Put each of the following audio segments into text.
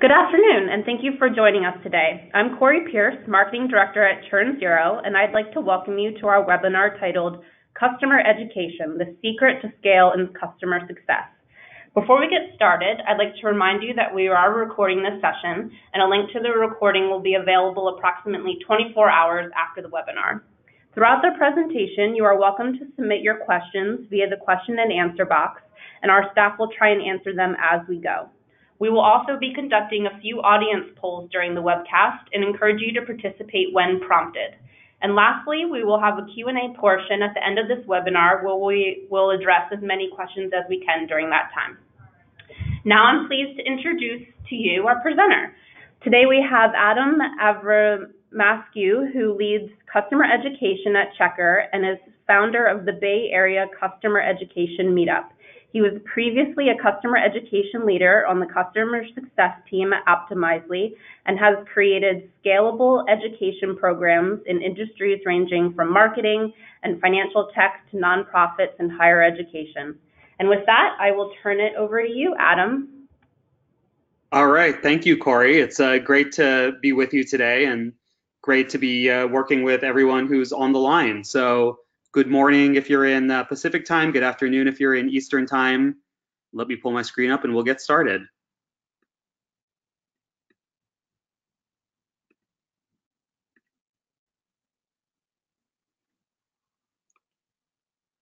Good afternoon, and thank you for joining us today. I'm Corey Pierce, Marketing Director at ChurnZero, and I'd like to welcome you to our webinar titled Customer Education, the Secret to Scale in Customer Success. Before we get started, I'd like to remind you that we are recording this session, and a link to the recording will be available approximately 24 hours after the webinar. Throughout the presentation, you are welcome to submit your questions via the question and answer box, and our staff will try and answer them as we go. We will also be conducting a few audience polls during the webcast and encourage you to participate when prompted. And lastly, we will have a Q&A portion at the end of this webinar where we will address as many questions as we can during that time. Now I'm pleased to introduce to you our presenter. Today we have Adam Avramescu, who leads customer education at Checkr and is founder of the Bay Area Customer Education Meetup. He was previously a customer education leader on the customer success team at Optimizely and has created scalable education programs in industries ranging from marketing and financial tech to nonprofits and higher education. And with that, I will turn it over to you, Adam. All right. Thank you, Corey. It's great to be with you today and great to be working with everyone who's on the line. So good morning if you're in Pacific time, good afternoon if you're in Eastern time. Let me pull my screen up and we'll get started.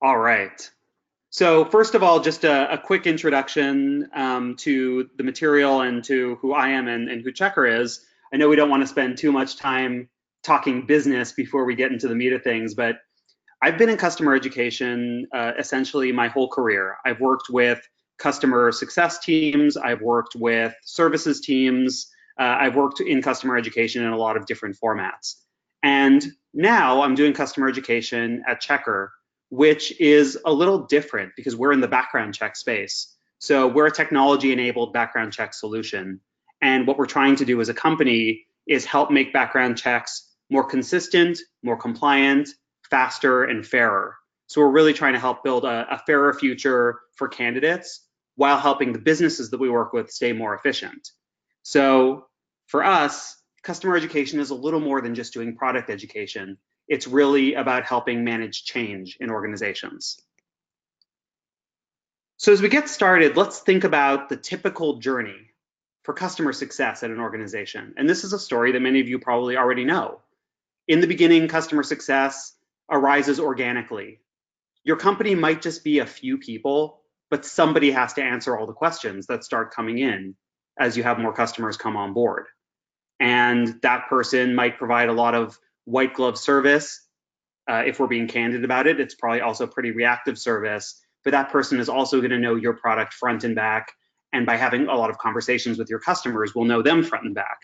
All right. So first of all, just a quick introduction to the material and to who I am and who Checkr is. I know we don't want to spend too much time talking business before we get into the meat of things, but I've been in customer education essentially my whole career. I've worked with customer success teams, I've worked with services teams, I've worked in customer education in a lot of different formats. And now I'm doing customer education at Checkr, which is a little different because we're in the background check space. So we're a technology-enabled background check solution. And what we're trying to do as a company is help make background checks more consistent, more compliant, faster and fairer. So we're really trying to help build a fairer future for candidates while helping the businesses that we work with stay more efficient. So for us, customer education is a little more than just doing product education. It's really about helping manage change in organizations. So as we get started, let's think about the typical journey for customer success at an organization. And this is a story that many of you probably already know. In the beginning, customer success arises organically. Your company might just be a few people, but somebody has to answer all the questions that start coming in as you have more customers come on board. And that person might provide a lot of white glove service. If we're being candid about it, it's probably also pretty reactive service, but that person is also going to know your product front and back. And by having a lot of conversations with your customers, will know them front and back.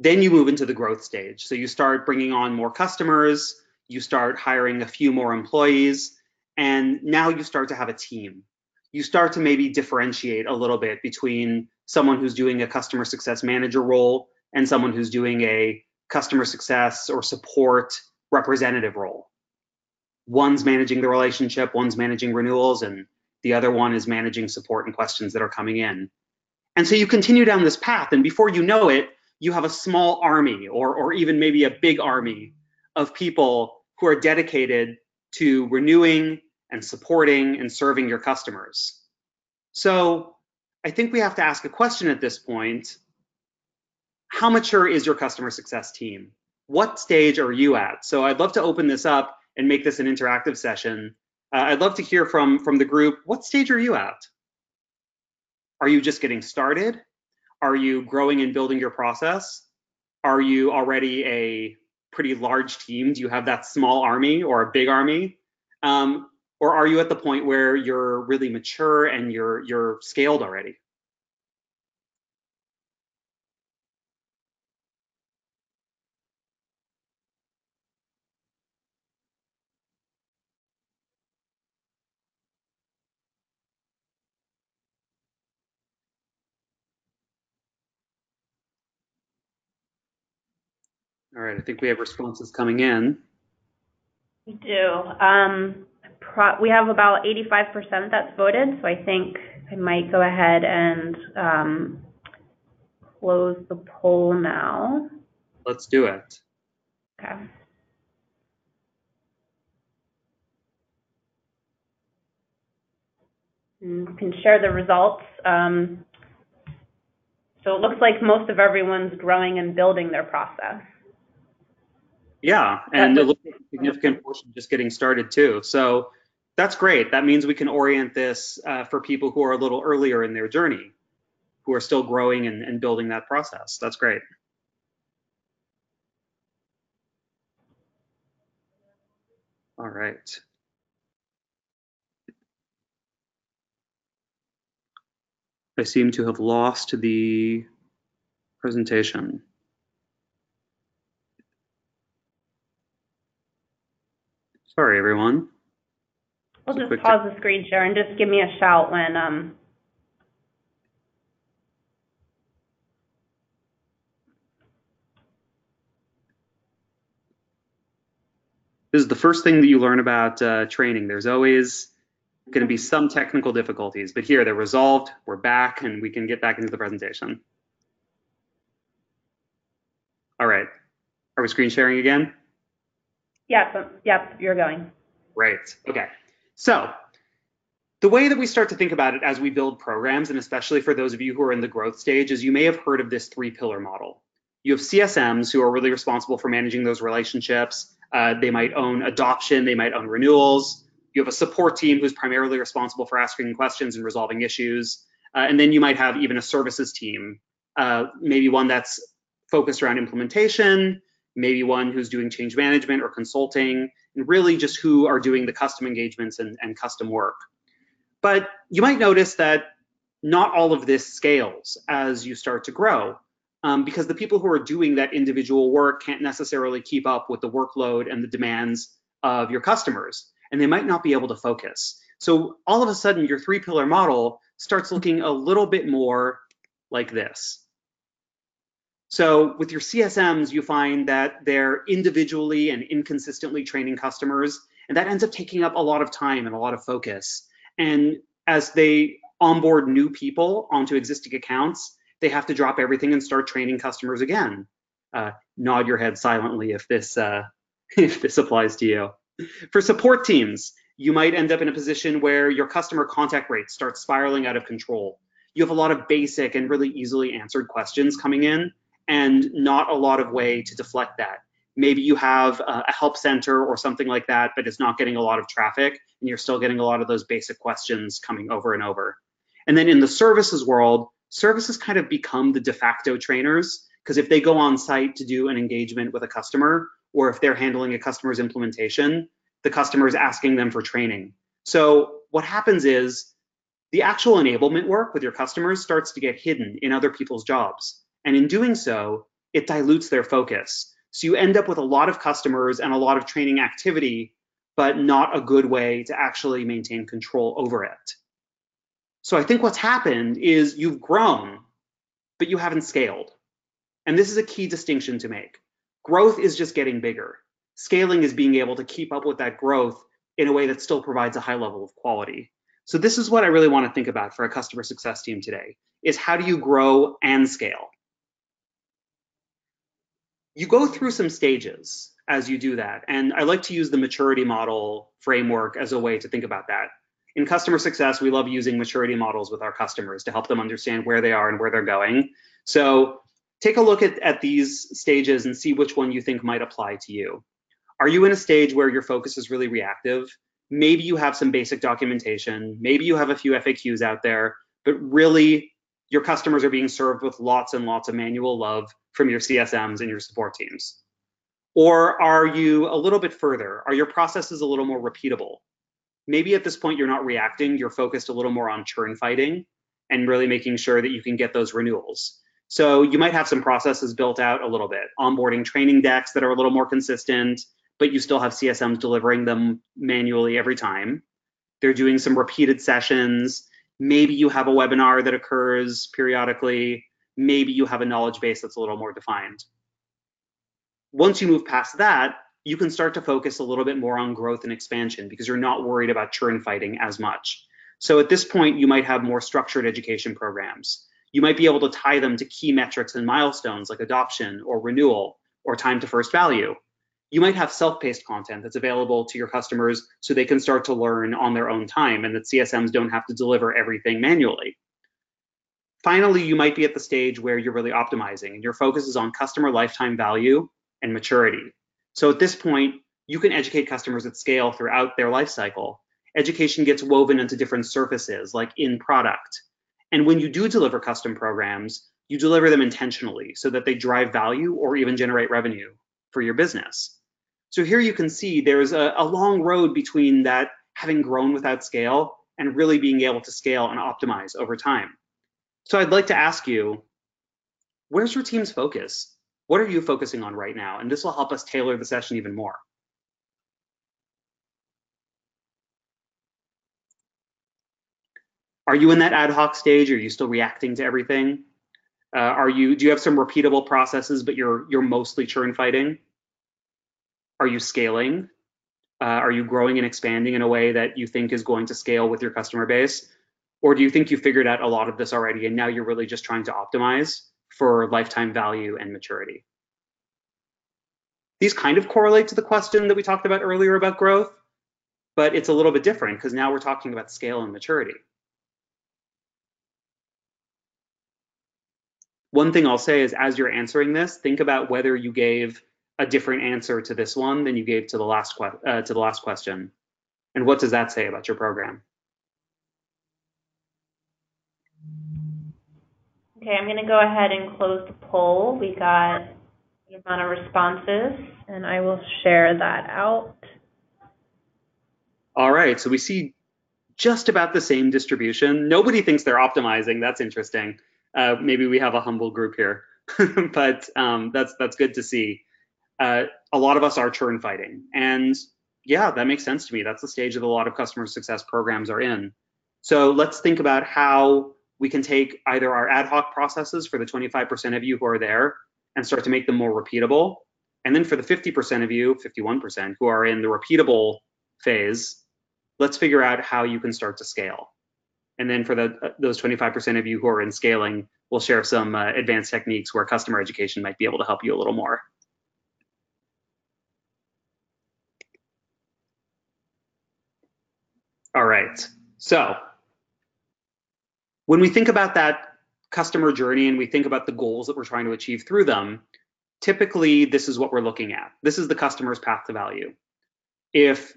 Then you move into the growth stage. So you start bringing on more customers, you start hiring a few more employees, and now you start to have a team. You start to maybe differentiate a little bit between someone who's doing a customer success manager role and someone who's doing a customer success or support representative role. One's managing the relationship, one's managing renewals, and the other one is managing support and questions that are coming in. And so you continue down this path, and before you know it, you have a small army or even maybe a big army of people who are dedicated to renewing and supporting and serving your customers. So I think we have to ask a question at this point. How mature is your customer success team? What stage are you at? So I'd love to open this up and make this an interactive session. I'd love to hear from the group, what stage are you at? Are you just getting started? Are you growing and building your process? Are you already a pretty large team? Do you have that small army or a big army? Or are you at the point where you're really mature and you're scaled already? All right, I think we have responses coming in. We do. We have about 85% that's voted, so I think I might go ahead and close the poll now. Let's do it. Okay. And you can share the results. So it looks like most of everyone's growing and building their process. Yeah, and it looks like a significant portion just getting started too. So that's great. That means we can orient this for people who are a little earlier in their journey, who are still growing and building that process. That's great. All right. I seem to have lost the presentation. Sorry, everyone. We'll just pause the screen share and just give me a shout when This is the first thing that you learn about training. There's always going to be some technical difficulties, but here they're resolved. We're back, and we can get back into the presentation. All right. Are we screen sharing again? Yep, you're going. Right. Okay. So the way that we start to think about it as we build programs, and especially for those of you who are in the growth stage, is you may have heard of this 3-pillar model. You have CSMs who are really responsible for managing those relationships. They might own adoption, they might own renewals. You have a support team who's primarily responsible for asking questions and resolving issues. And then you might have even a services team, maybe one that's focused around implementation, maybe one who's doing change management or consulting, and really just who are doing the custom engagements and custom work. But you might notice that not all of this scales as you start to grow, because the people who are doing that individual work can't necessarily keep up with the workload and the demands of your customers, and they might not be able to focus. So all of a sudden, your 3-pillar model starts looking a little bit more like this. So with your CSMs, you find that they're individually and inconsistently training customers, and that ends up taking up a lot of time and a lot of focus. And as they onboard new people onto existing accounts, they have to drop everything and start training customers again. Nod your head silently if this applies to you. For support teams, you might end up in a position where your customer contact rate starts spiraling out of control. You have a lot of basic and really easily answered questions coming in, and not a lot of way to deflect that. Maybe you have a help center or something like that, but it's not getting a lot of traffic, and you're still getting a lot of those basic questions coming over and over. And then in the services world, services kind of become the de facto trainers, because if they go on site to do an engagement with a customer, or if they're handling a customer's implementation, the customer is asking them for training. So what happens is the actual enablement work with your customers starts to get hidden in other people's jobs. And in doing so, it dilutes their focus. So you end up with a lot of customers and a lot of training activity, but not a good way to actually maintain control over it. So I think what's happened is you've grown, but you haven't scaled. And this is a key distinction to make. Growth is just getting bigger. Scaling is being able to keep up with that growth in a way that still provides a high level of quality. So this is what I really want to think about for a customer success team today, is how do you grow and scale? You go through some stages as you do that. And I like to use the maturity model framework as a way to think about that. In customer success, we love using maturity models with our customers to help them understand where they are and where they're going. So take a look at these stages and see which one you think might apply to you. Are you in a stage where your focus is really reactive? Maybe you have some basic documentation, maybe you have a few FAQs out there, but really your customers are being served with lots and lots of manual love from your CSMs and your support teams. Or are you a little bit further? Are your processes a little more repeatable? Maybe at this point you're not reacting, you're focused a little more on churn fighting and really making sure that you can get those renewals. So you might have some processes built out a little bit, onboarding training decks that are a little more consistent, but you still have CSMs delivering them manually every time. They're doing some repeated sessions. Maybe you have a webinar that occurs periodically. Maybe you have a knowledge base that's a little more defined. Once you move past that, you can start to focus a little bit more on growth and expansion because you're not worried about churn fighting as much. So at this point, you might have more structured education programs. You might be able to tie them to key metrics and milestones like adoption or renewal or time to first value. You might have self-paced content that's available to your customers so they can start to learn on their own time and that CSMs don't have to deliver everything manually. Finally, you might be at the stage where you're really optimizing and your focus is on customer lifetime value and maturity. So at this point, you can educate customers at scale throughout their life cycle. Education gets woven into different surfaces like in product. And when you do deliver custom programs, you deliver them intentionally so that they drive value or even generate revenue for your business. So here you can see there's a long road between that having grown without scale and really being able to scale and optimize over time. So I'd like to ask you, where's your team's focus? What are you focusing on right now? And this will help us tailor the session even more. Are you in that ad hoc stage? Are you still reacting to everything? Do you have some repeatable processes, but you're mostly churn fighting? Are you scaling? Are you growing and expanding in a way that you think is going to scale with your customer base? Or do you think you figured out a lot of this already and now you're really just trying to optimize for lifetime value and maturity? These kind of correlate to the question that we talked about earlier about growth, but it's a little bit different because now we're talking about scale and maturity. One thing I'll say is as you're answering this, think about whether you gave a different answer to this one than you gave to the last question. And what does that say about your program? Okay, I'm going to go ahead and close the poll. We got a good amount of responses, and I will share that out. All right, so we see just about the same distribution. Nobody thinks they're optimizing. That's interesting. Maybe we have a humble group here, but that's good to see. A lot of us are churn fighting, and yeah, that makes sense to me. That's the stage that a lot of customer success programs are in. So let's think about how we can take either our ad hoc processes for the 25% of you who are there and start to make them more repeatable. And then for the 50% of you, 51% who are in the repeatable phase, let's figure out how you can start to scale. And then for those 25% of you who are in scaling, we'll share some advanced techniques where customer education might be able to help you a little more. All right, so when we think about that customer journey and we think about the goals that we're trying to achieve through them, typically this is what we're looking at. This is the customer's path to value. If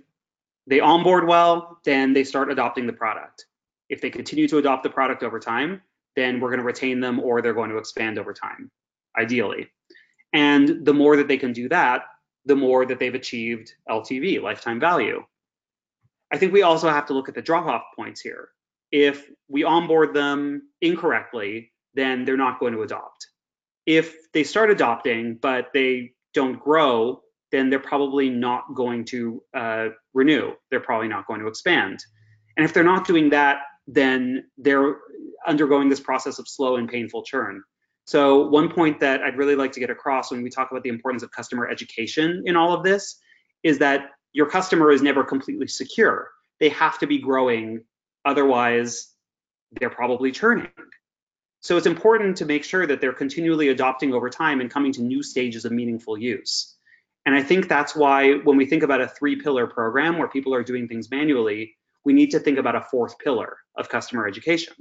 they onboard well, then they start adopting the product. If they continue to adopt the product over time, then we're going to retain them or they're going to expand over time, ideally. And the more that they can do that, the more that they've achieved LTV, lifetime value. I think we also have to look at the drop-off points here. If we onboard them incorrectly, then they're not going to adopt. If they start adopting, but they don't grow, then they're probably not going to renew. They're probably not going to expand. And if they're not doing that, then they're undergoing this process of slow and painful churn. So one point that I'd really like to get across when we talk about the importance of customer education in all of this is that your customer is never completely secure. They have to be growing, otherwise they're probably churning. So it's important to make sure that they're continually adopting over time and coming to new stages of meaningful use. And I think that's why when we think about a 3-pillar program where people are doing things manually, we need to think about a 4th pillar of customer education.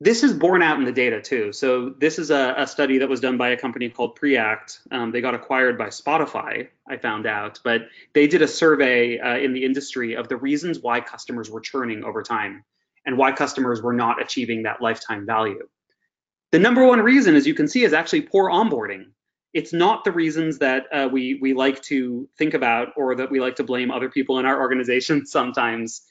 This is borne out in the data too. So this is a study that was done by a company called Preact. They got acquired by Spotify, I found out, but they did a survey in the industry of the reasons why customers were churning over time and why customers were not achieving that lifetime value. The number one reason, as you can see, is actually poor onboarding. It's not the reasons that we like to think about or that we like to blame other people in our organization sometimes.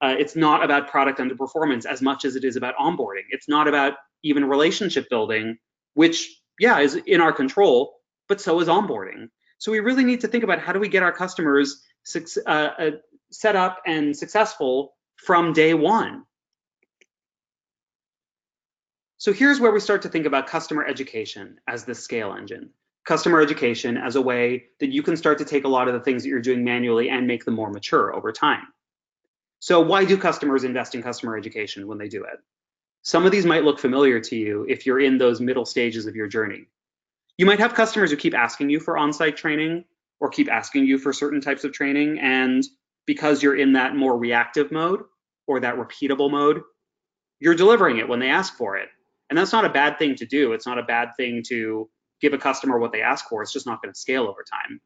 It's not about product underperformance as much as it is about onboarding. It's not about even relationship building, which, yeah, is in our control, but so is onboarding. So we really need to think about how do we get our customers set up and successful from day one. So here's where we start to think about customer education as the scale engine. customer education as a way that you can start to take a lot of the things that you're doing manually and make them more mature over time. So why do customers invest in customer education when they do it? Some of these might look familiar to you if you're in those middle stages of your journey. You might have customers who keep asking you for on-site training or keep asking you for certain types of training, and because you're in that more reactive mode or that repeatable mode, you're delivering it when they ask for it. And that's not a bad thing to do. It's not a bad thing to give a customer what they ask for. It's just not going to scale over time.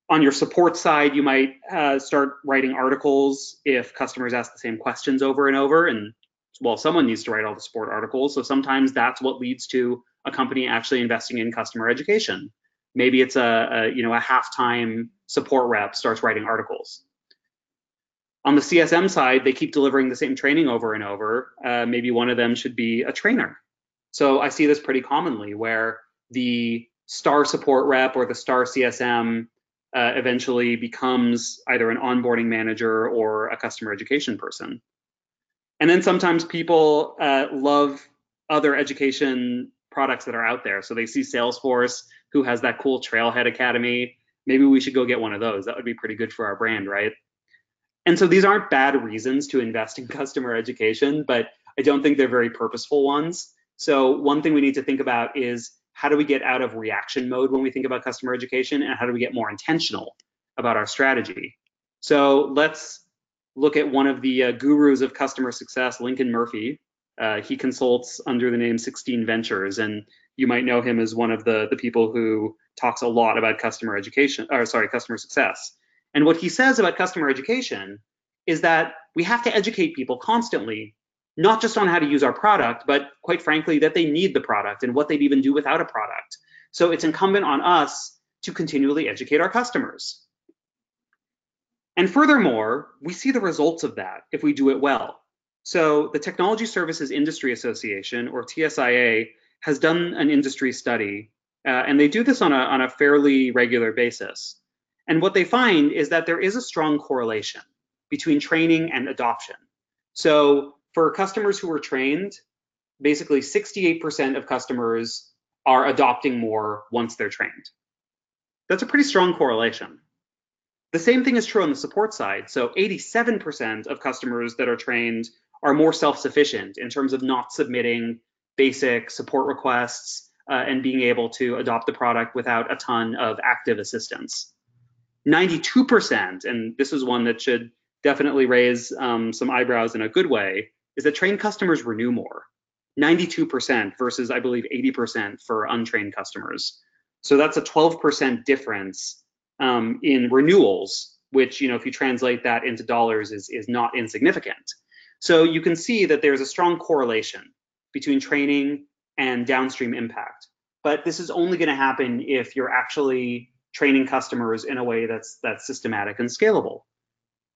On your support side, you might start writing articles if customers ask the same questions over and over. And well, someone needs to write all the support articles. So sometimes that's what leads to a company actually investing in customer education. Maybe it's a half-time support rep starts writing articles. On the CSM side, they keep delivering the same training over and over. Maybe one of them should be a trainer. So I see this pretty commonly where the star support rep or the star CSM eventually becomes either an onboarding manager or a customer education person. And then sometimes people love other education products that are out there. So they see Salesforce, who has that cool Trailhead Academy. Maybe we should go get one of those. That would be pretty good for our brand, right? And so these aren't bad reasons to invest in customer education, but I don't think they're very purposeful ones. So one thing we need to think about is how do we get out of reaction mode when we think about customer education, and how do we get more intentional about our strategy? So let's look at one of the gurus of customer success, Lincoln Murphy. He consults under the name 16 Ventures, and you might know him as one of the people who talks a lot about customer success. And what he says about customer education is that we have to educate people constantly, not just on how to use our product, but quite frankly, that they need the product and what they'd even do without a product. So it's incumbent on us to continually educate our customers. And furthermore, we see the results of that if we do it well. So the Technology Services Industry Association, or TSIA, has done an industry study, and they do this on a fairly regular basis. And what they find is that there is a strong correlation between training and adoption. So for customers who are trained, basically 68% of customers are adopting more once they're trained. That's a pretty strong correlation. The same thing is true on the support side. So 87% of customers that are trained are more self-sufficient in terms of not submitting basic support requests and being able to adopt the product without a ton of active assistance. 92%, and this is one that should definitely raise some eyebrows in a good way, is that trained customers renew more. 92% versus, I believe, 80% for untrained customers. So that's a 12% difference in renewals, which, if you translate that into dollars, is not insignificant. So you can see that there's a strong correlation between training and downstream impact. But this is only going to happen if you're actually training customers in a way that's systematic and scalable.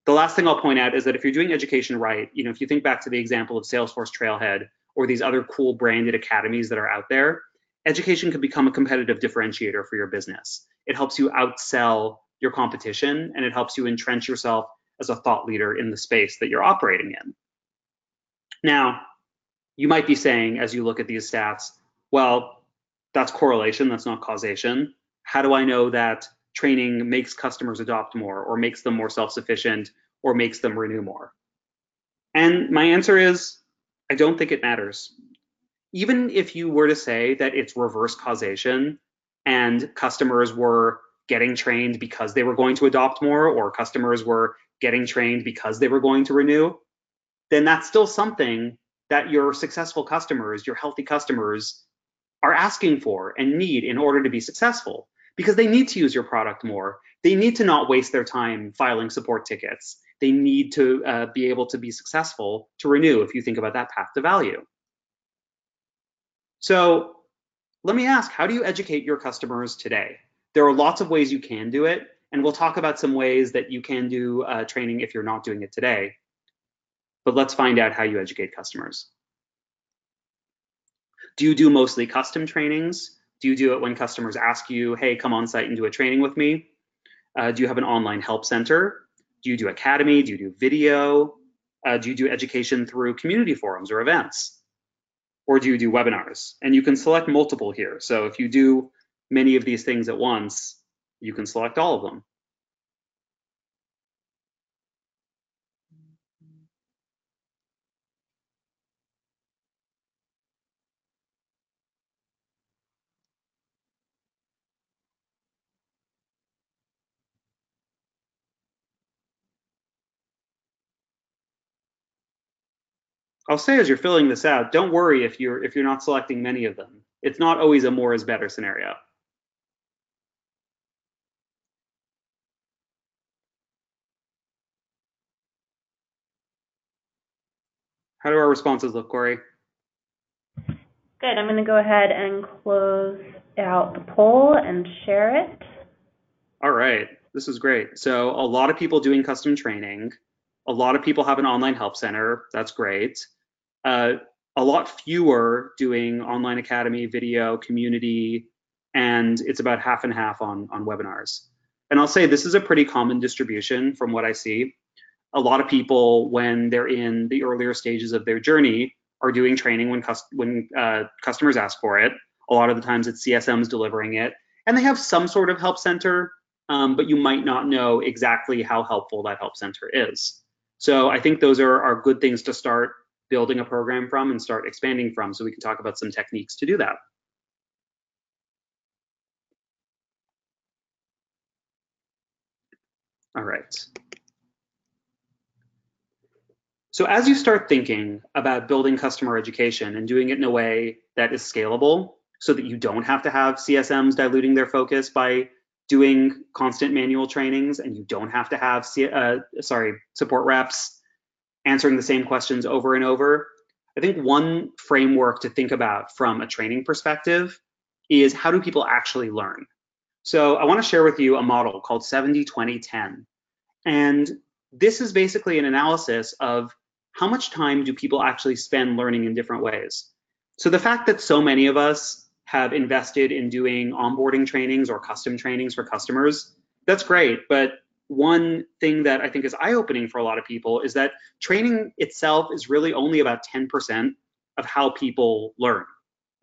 The last thing I'll point out is that if you're doing education right, if you think back to the example of Salesforce Trailhead or these other cool branded academies that are out there, education can become a competitive differentiator for your business. It helps you outsell your competition, and it helps you entrench yourself as a thought leader in the space that you're operating in. Now, you might be saying, as you look at these stats, well, that's correlation, that's not causation. How do I know that training makes customers adopt more, or makes them more self-sufficient, or makes them renew more? And my answer is, I don't think it matters. Even if you were to say that it's reverse causation and customers were getting trained because they were going to adopt more, or customers were getting trained because they were going to renew, then that's still something that your successful customers, your healthy customers, are asking for and need in order to be successful, because they need to use your product more. They need to not waste their time filing support tickets. They need to be able to be successful to renew, if you think about that path to value. So let me ask, how do you educate your customers today? There are lots of ways you can do it, and we'll talk about some ways that you can do training if you're not doing it today. But let's find out how you educate customers. Do you do mostly custom trainings? Do you do it when customers ask you, hey, come on site and do a training with me? Do you have an online help center? Do you do academy? Do you do video? Do you do education through community forums or events? Or do you do webinars? And you can select multiple here. So if you do many of these things at once, you can select all of them. I'll say as you're filling this out, don't worry if you're not selecting many of them. It's not always a more is better scenario. How do our responses look, Corey? Good. I'm going to go ahead and close out the poll and share it. All right, this is great. So a lot of people doing custom training. A lot of people have an online help center. That's great. A lot fewer doing online academy, video, community, and it's about half and half on webinars. And I'll say this is a pretty common distribution from what I see. A lot of people, when they're in the earlier stages of their journey, are doing training when customers ask for it. A lot of the times it's CSMs delivering it, and they have some sort of help center, but you might not know exactly how helpful that help center is. So I think those are good things to start building a program from and start expanding from, so we can talk about some techniques to do that. All right. So as you start thinking about building customer education and doing it in a way that is scalable so that you don't have to have CSMs diluting their focus by doing constant manual trainings, and you don't have to have support reps answering the same questions over and over, I think one framework to think about from a training perspective is how do people actually learn? So I want to share with you a model called 70-20-10. And this is basically an analysis of how much time do people actually spend learning in different ways. So the fact that so many of us have invested in doing onboarding trainings or custom trainings for customers, that's great. But one thing that I think is eye-opening for a lot of people is that training itself is really only about 10% of how people learn.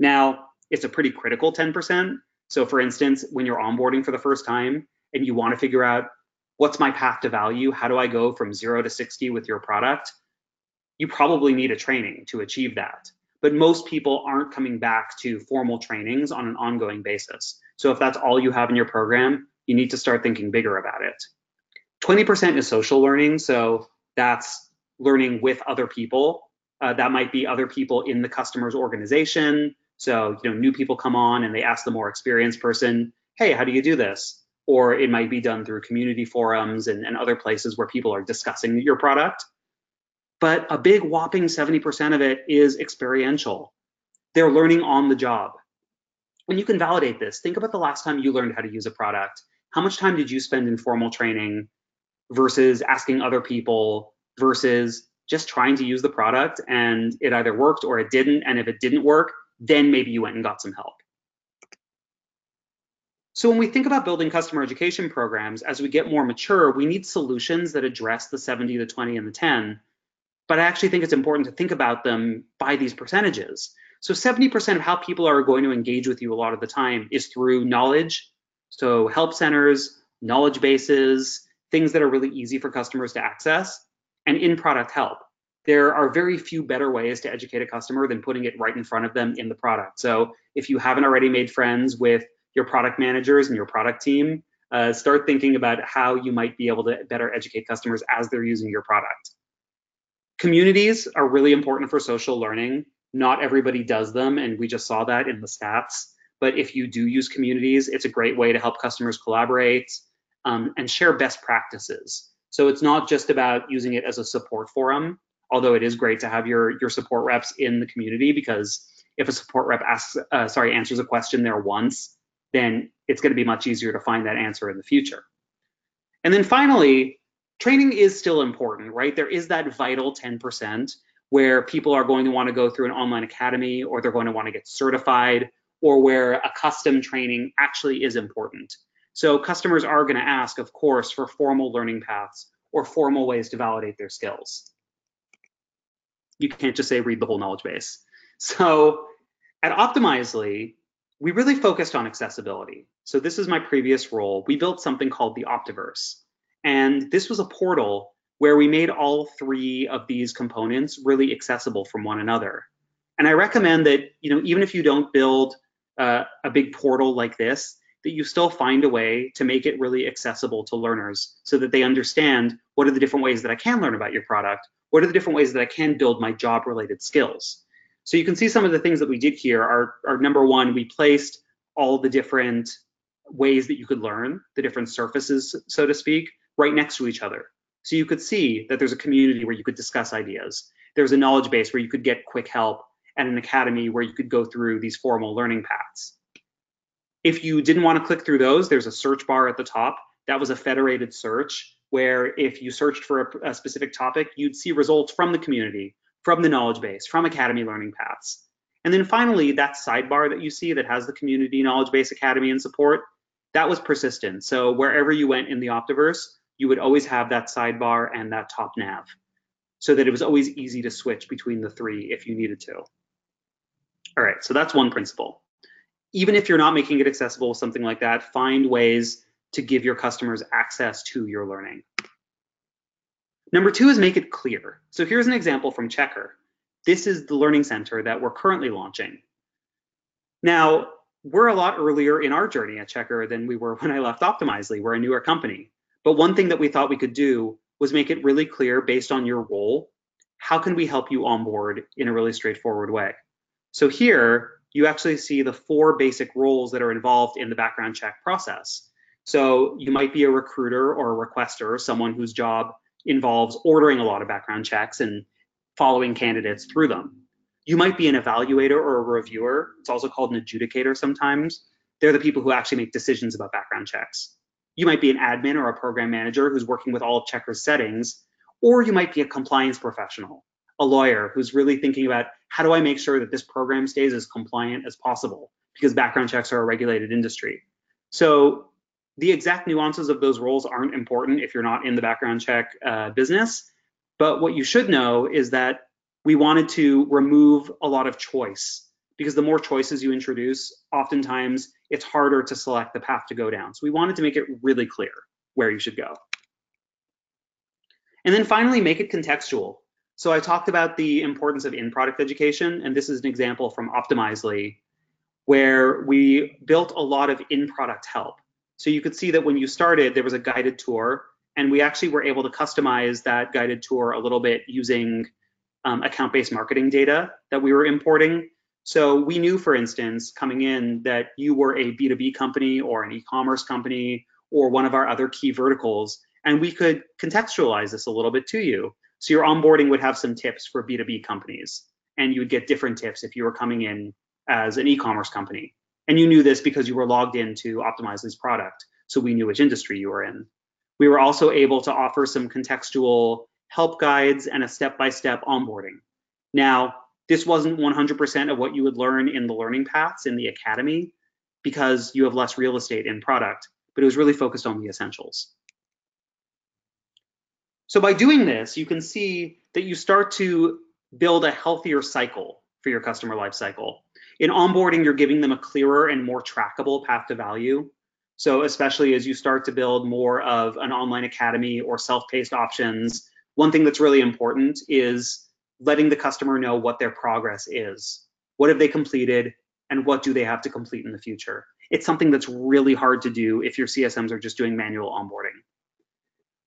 Now, it's a pretty critical 10%. So for instance, when you're onboarding for the first time and you want to figure out what's my path to value, how do I go from 0 to 60 with your product, you probably need a training to achieve that. But most people aren't coming back to formal trainings on an ongoing basis. So if that's all you have in your program, you need to start thinking bigger about it. 20% is social learning, so that's learning with other people. That might be other people in the customer's organization. So new people come on and they ask the more experienced person, hey, how do you do this? Or it might be done through community forums and other places where people are discussing your product. But a big whopping 70% of it is experiential. They're learning on the job. And you can validate this. Think about the last time you learned how to use a product. How much time did you spend in formal training versus asking other people versus just trying to use the product and it either worked or it didn't? And if it didn't work, then maybe you went and got some help. So when we think about building customer education programs, as we get more mature, we need solutions that address the 70, the 20, and the 10. But I actually think it's important to think about them by these percentages. So 70% of how people are going to engage with you a lot of the time is through knowledge. So help centers, knowledge bases, things that are really easy for customers to access, and in-product help. There are very few better ways to educate a customer than putting it right in front of them in the product. So if you haven't already made friends with your product managers and your product team, start thinking about how you might be able to better educate customers as they're using your product. Communities are really important for social learning. Not everybody does them, and we just saw that in the stats. But if you do use communities, it's a great way to help customers collaborate and share best practices. So it's not just about using it as a support forum, although it is great to have your support reps in the community, because if a support rep answers a question there once, then it's going to be much easier to find that answer in the future. And then finally, training is still important, right? There is that vital 10% where people are going to want to go through an online academy, or they're going to want to get certified, or where a custom training actually is important. So customers are going to ask, of course, for formal learning paths or formal ways to validate their skills. You can't just say read the whole knowledge base. So at Optimizely, we really focused on accessibility. So this is my previous role. We built something called the Optiverse. And this was a portal where we made all three of these components really accessible from one another. And I recommend that, even if you don't build a big portal like this, that you still find a way to make it really accessible to learners so that they understand what are the different ways that I can learn about your product, what are the different ways that I can build my job-related skills. So you can see some of the things that we did here are number one, we placed all the different ways that you could learn, the different surfaces, so to speak, right next to each other. So you could see that there's a community where you could discuss ideas. There's a knowledge base where you could get quick help, and an academy where you could go through these formal learning paths. If you didn't want to click through those, there's a search bar at the top. That was a federated search where if you searched for a specific topic, you'd see results from the community, from the knowledge base, from academy learning paths. And then finally, that sidebar that you see that has the community, knowledge base, academy, and support, that was persistent. So wherever you went in the Optiverse, you would always have that sidebar and that top nav, so that it was always easy to switch between the three if you needed to. All right, so that's one principle. Even if you're not making it accessible with something like that, find ways to give your customers access to your learning. Number two is make it clear. So here's an example from Checkr. This is the learning center that we're currently launching. Now, we're a lot earlier in our journey at Checkr than we were when I left Optimizely. We're a newer company. But one thing that we thought we could do was make it really clear based on your role, how can we help you onboard in a really straightforward way? So here, you actually see the 4 basic roles that are involved in the background check process. So you might be a recruiter or a requester, someone whose job involves ordering a lot of background checks and following candidates through them. You might be an evaluator or a reviewer. It's also called an adjudicator sometimes. They're the people who actually make decisions about background checks. You might be an admin or a program manager who's working with all of Checkr's settings, or you might be a compliance professional, a lawyer who's really thinking about how do I make sure that this program stays as compliant as possible, because background checks are a regulated industry. So the exact nuances of those roles aren't important if you're not in the background check business, but what you should know is that we wanted to remove a lot of choice, because the more choices you introduce, oftentimes it's harder to select the path to go down. So we wanted to make it really clear where you should go. And then finally, make it contextual. So I talked about the importance of in-product education, and this is an example from Optimizely, where we built a lot of in-product help. So you could see that when you started, there was a guided tour, and we actually were able to customize that guided tour a little bit using account-based marketing data that we were importing. So we knew, for instance, coming in that you were a B2B company or an e-commerce company or one of our other key verticals, and we could contextualize this a little bit to you. So your onboarding would have some tips for B2B companies, and you would get different tips if you were coming in as an e-commerce company. And you knew this because you were logged into Optimizely's product, so we knew which industry you were in. We were also able to offer some contextual help guides and a step-by-step onboarding. Now, this wasn't 100% of what you would learn in the learning paths in the academy because you have less real estate in product, but it was really focused on the essentials. So by doing this, you can see that you start to build a healthier cycle for your customer lifecycle. In onboarding, you're giving them a clearer and more trackable path to value. So especially as you start to build more of an online academy or self-paced options, one thing that's really important is letting the customer know what their progress is. What have they completed, and what do they have to complete in the future? It's something that's really hard to do if your CSMs are just doing manual onboarding.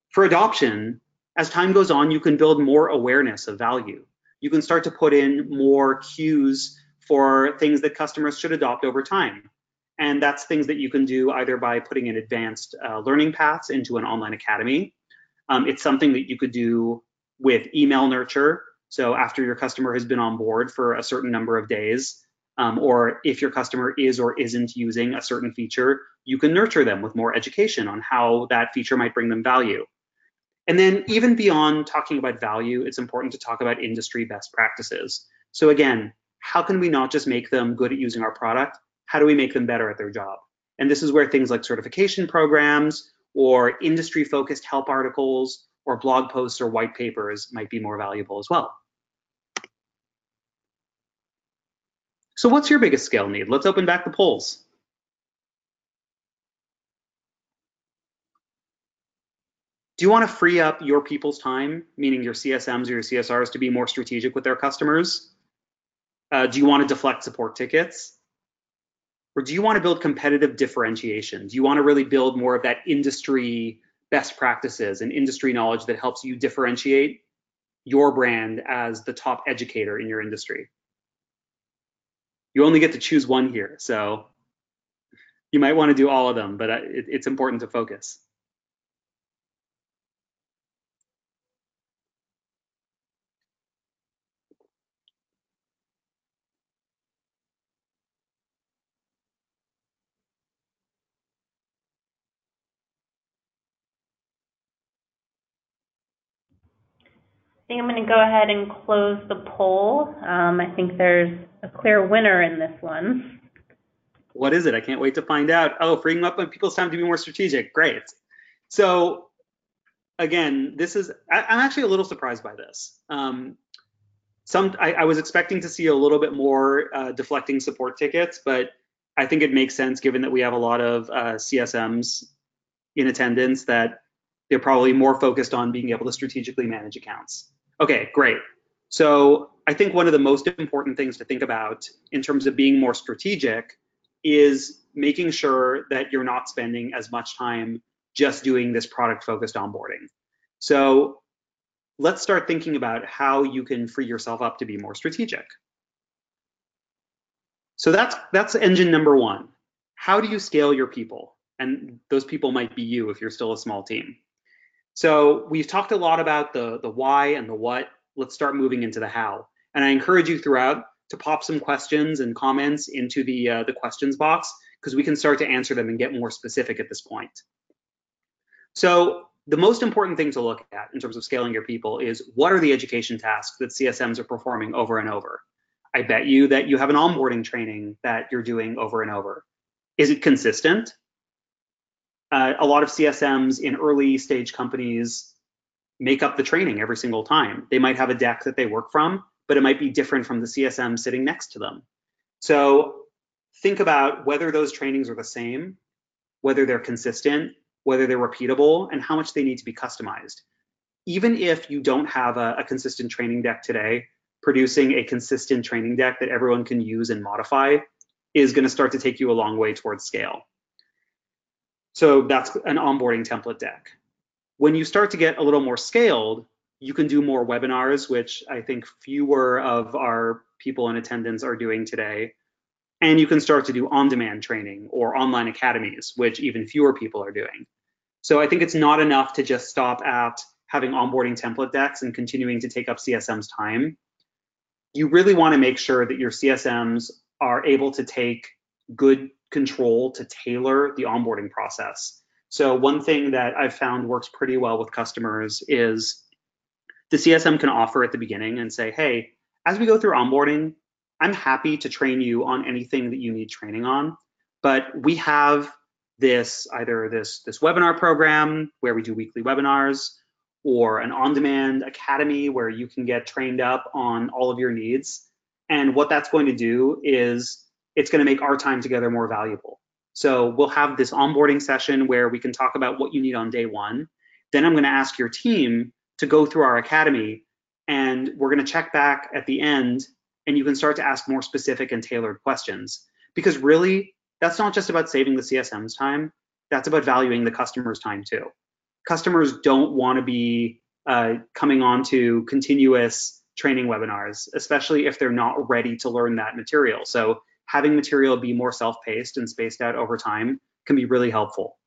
For adoption, as time goes on, you can build more awareness of value. You can start to put in more cues for things that customers should adopt over time. And that's things that you can do either by putting in advanced learning paths into an online academy. It's something that you could do with email nurture. So after your customer has been on board for a certain number of days, or if your customer is or isn't using a certain feature, you can nurture them with more education on how that feature might bring them value. And then even beyond talking about value, it's important to talk about industry best practices. So again, how can we not just make them good at using our product? How do we make them better at their job? And this is where things like certification programs or industry-focused help articles or blog posts or white papers might be more valuable as well. So what's your biggest scale need? Let's open back the polls. Do you want to free up your people's time, meaning your CSMs or your CSRs, to be more strategic with their customers? Do you want to deflect support tickets? Or do you want to build competitive differentiation? Do you want to really build more of that industry best practices and industry knowledge that helps you differentiate your brand as the top educator in your industry? You only get to choose one here, so you might want to do all of them, but it's important to focus. I think I'm going to go ahead and close the poll. I think there's a clear winner in this one. What is it? I can't wait to find out. Oh, freeing up people's time to be more strategic. Great. So again, I'm actually a little surprised by this. I was expecting to see a little bit more deflecting support tickets, but I think it makes sense given that we have a lot of CSMs in attendance that they're probably more focused on being able to strategically manage accounts. Okay, great. So I think one of the most important things to think about in terms of being more strategic is making sure that you're not spending as much time just doing this product-focused onboarding. So let's start thinking about how you can free yourself up to be more strategic. So that's engine number one. How do you scale your people? And those people might be you if you're still a small team. So we've talked a lot about the why and the what. Let's start moving into the how. And I encourage you throughout to pop some questions and comments into the questions box, because we can start to answer them and get more specific at this point. So the most important thing to look at in terms of scaling your people is, what are the education tasks that CSMs are performing over and over? I bet you that you have an onboarding training that you're doing over and over. Is it consistent? A lot of CSMs in early stage companies make up the training every single time. They might have a deck that they work from, but it might be different from the CSM sitting next to them. So think about whether those trainings are the same, whether they're consistent, whether they're repeatable, and how much they need to be customized. Even if you don't have a consistent training deck today, producing a consistent training deck that everyone can use and modify is going to start to take you a long way towards scale. So that's an onboarding template deck. When you start to get a little more scaled, you can do more webinars, which I think fewer of our people in attendance are doing today. And you can start to do on-demand training or online academies, which even fewer people are doing. So I think it's not enough to just stop at having onboarding template decks and continuing to take up CSM's time. You really want to make sure that your CSMs are able to take good control to tailor the onboarding process. So one thing that I've found works pretty well with customers is the CSM can offer at the beginning and say, hey, as we go through onboarding, I'm happy to train you on anything that you need training on, but we have either this webinar program where we do weekly webinars, or an on-demand academy where you can get trained up on all of your needs. And what that's going to do is it's going to make our time together more valuable. So we'll have this onboarding session where we can talk about what you need on day one. Then I'm going to ask your team to go through our academy, and we're going to check back at the end, and you can start to ask more specific and tailored questions. Because really, that's not just about saving the CSM's time, that's about valuing the customer's time too. Customers don't want to be coming on to continuous training webinars, especially if they're not ready to learn that material. So having material be more self-paced and spaced out over time can be really helpful.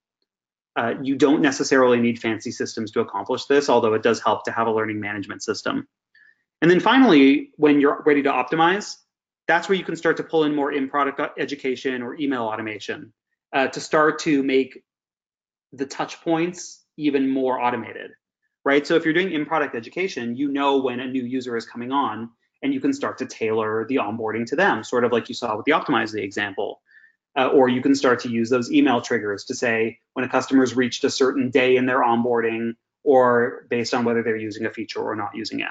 You don't necessarily need fancy systems to accomplish this, although it does help to have a learning management system. And then finally, when you're ready to optimize, that's where you can start to pull in more in-product education or email automation to start to make the touch points even more automated, right? So if you're doing in-product education, you know when a new user is coming on, and you can start to tailor the onboarding to them, sort of like you saw with the Optimize example. Or you can start to use those email triggers to say when a customer's reached a certain day in their onboarding, or based on whether they're using a feature or not using it.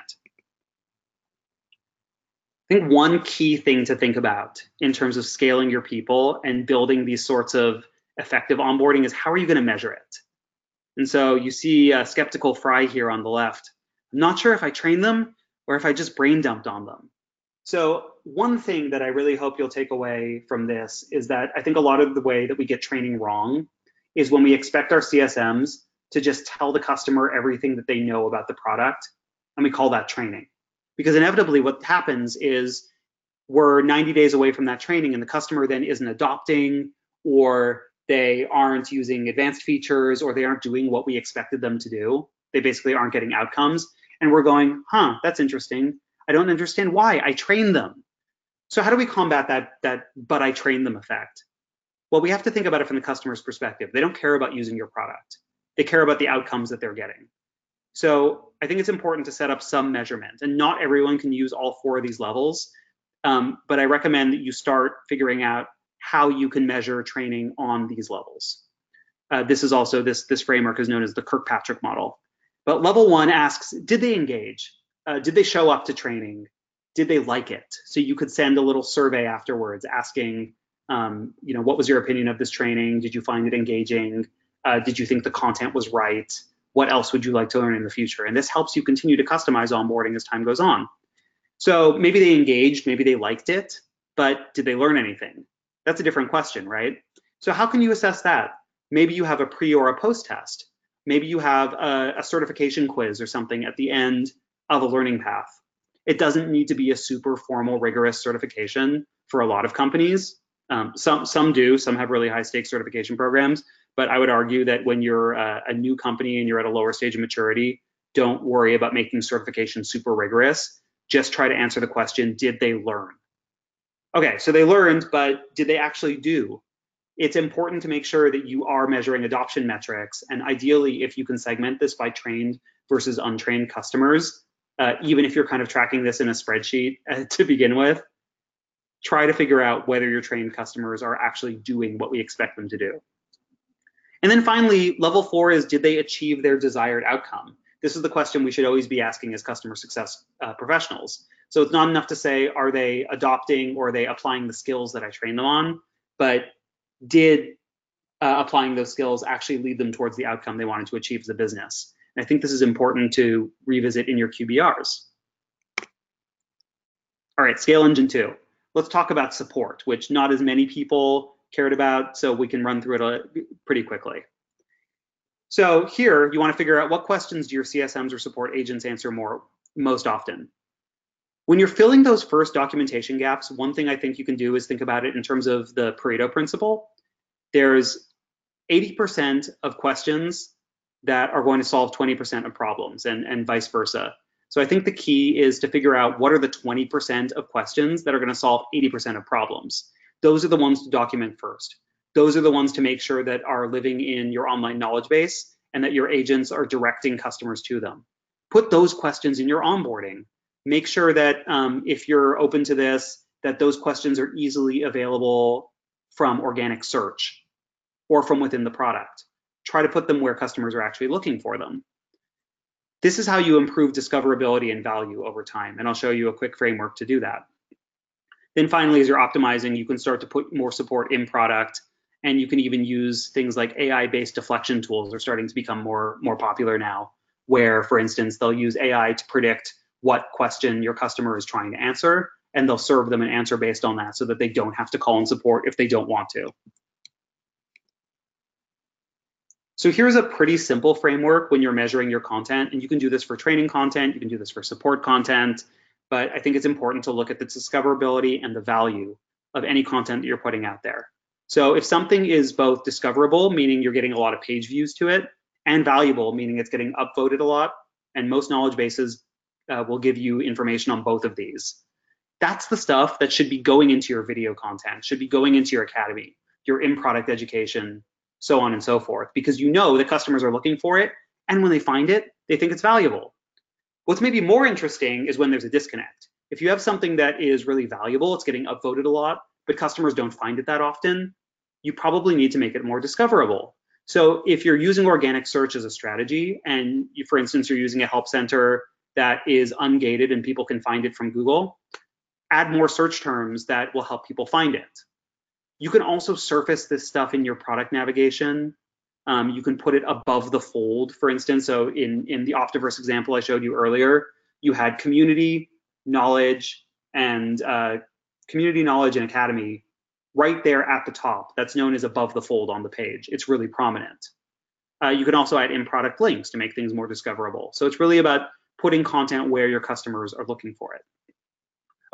I think one key thing to think about in terms of scaling your people and building these sorts of effective onboarding is how are you going to measure it? And so you see Skeptical Fry here on the left. I'm not sure if I trained them or if I just brain dumped on them. So one thing that I really hope you'll take away from this is that I think a lot of the way that we get training wrong is when we expect our CSMs to just tell the customer everything that they know about the product, and we call that training. Because inevitably what happens is we're 90 days away from that training and the customer then isn't adopting, or they aren't using advanced features, or they aren't doing what we expected them to do. They basically aren't getting outcomes. And we're going, huh, that's interesting. I don't understand why. I trained them. So how do we combat that but I trained them effect? Well, we have to think about it from the customer's perspective. They don't care about using your product. They care about the outcomes that they're getting. So I think it's important to set up some measurement, and not everyone can use all 4 of these levels. But I recommend that you start figuring out how you can measure training on these levels. This is also, this framework is known as the Kirkpatrick model. But level 1 asks, did they engage? Did they show up to training? Did they like it? So you could send a little survey afterwards asking, what was your opinion of this training? Did you find it engaging? Did you think the content was right? What else would you like to learn in the future? And this helps you continue to customize onboarding as time goes on. So maybe they engaged, maybe they liked it, but did they learn anything? That's a different question, right? So how can you assess that? Maybe you have a pre or a post test. Maybe you have a certification quiz or something at the end of a learning path. It doesn't need to be a super formal, rigorous certification for a lot of companies. Some do, some have really high stakes certification programs, but I would argue that when you're a new company and you're at a lower stage of maturity, don't worry about making certification super rigorous. Just try to answer the question, did they learn? Okay, so they learned, but did they actually do? It's important to make sure that you are measuring adoption metrics, and ideally, if you can segment this by trained versus untrained customers, even if you're kind of tracking this in a spreadsheet to begin with, try to figure out whether your trained customers are actually doing what we expect them to do. And then finally, level 4 is, did they achieve their desired outcome? This is the question we should always be asking as customer success professionals. So it's not enough to say, are they adopting or are they applying the skills that I trained them on, but did applying those skills actually lead them towards the outcome they wanted to achieve as a business? And I think this is important to revisit in your QBRs. All right, scale engine 2. Let's talk about support, which not as many people cared about, so we can run through it pretty quickly. So here, you want to figure out what questions do your CSMs or support agents answer most often. When you're filling those first documentation gaps, one thing I think you can do is think about it in terms of the Pareto principle. There's 80% of questions that are going to solve 20% of problems, and vice versa. So I think the key is to figure out what are the 20% of questions that are going to solve 80% of problems. Those are the ones to document first. Those are the ones to make sure that are living in your online knowledge base and that your agents are directing customers to them. Put those questions in your onboarding. Make sure that if you're open to this, that those questions are easily available from organic search or from within the product. Try to put them where customers are actually looking for them. This is how you improve discoverability and value over time, and I'll show you a quick framework to do that. Then finally, as you're optimizing, you can start to put more support in product, and you can even use things like AI-based deflection tools are starting to become more popular now, where, for instance, they'll use AI to predict what question your customer is trying to answer, and they'll serve them an answer based on that so that they don't have to call in support if they don't want to. So here's a pretty simple framework when you're measuring your content, and you can do this for training content, you can do this for support content, but I think it's important to look at the discoverability and the value of any content that you're putting out there. So if something is both discoverable, meaning you're getting a lot of page views to it, and valuable, meaning it's getting upvoted a lot, and most knowledge bases will give you information on both of these. That's the stuff that should be going into your video content, should be going into your academy, your in-product education, so on and so forth, because you know the customers are looking for it, and when they find it, they think it's valuable. What's maybe more interesting is when there's a disconnect. If you have something that is really valuable, it's getting upvoted a lot, but customers don't find it that often, you probably need to make it more discoverable. So if you're using organic search as a strategy, and you, for instance, you're using a help center that is ungated and people can find it from Google, add more search terms that will help people find it. You can also surface this stuff in your product navigation. You can put it above the fold, for instance. So in the Optiverse example I showed you earlier, you had community, knowledge, and academy right there at the top. That's known as above the fold on the page. It's really prominent. You can also add in-product links to make things more discoverable. So it's really about putting content where your customers are looking for it.